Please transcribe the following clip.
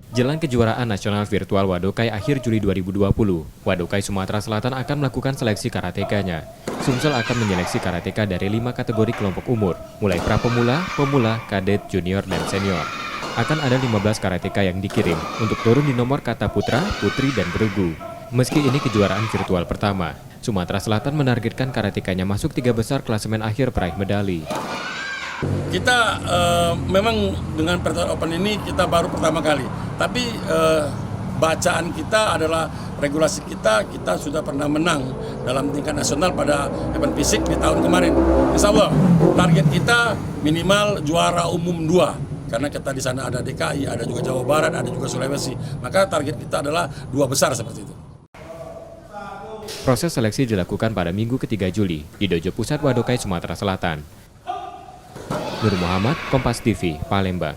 Jelang kejuaraan nasional virtual Wadokai akhir Juli 2020, Wadokai Sumatera Selatan akan melakukan seleksi karateka-nya. Sumsel akan menyeleksi karateka dari 5 kategori kelompok umur, mulai pra-pemula, pemula, kadet, junior, dan senior. Akan ada 15 karateka yang dikirim untuk turun di nomor kata putra, putri, dan beregu. Meski ini kejuaraan virtual pertama, Sumatera Selatan menargetkan karatekanya masuk 3 besar klasemen akhir peraih medali. Kita memang dengan Virtual Open ini kita baru pertama kali, tapi bacaan kita adalah regulasi kita sudah pernah menang dalam tingkat nasional pada event fisik di tahun kemarin. Insya Allah target kita minimal juara umum 2, karena kita di sana ada DKI, ada juga Jawa Barat, ada juga Sulawesi. Maka target kita adalah 2 besar seperti itu. Proses seleksi dilakukan pada Minggu ketiga Juli di Dojo Pusat Wadokai Sumatera Selatan. Nur Muhammad, Kompas TV, Palembang.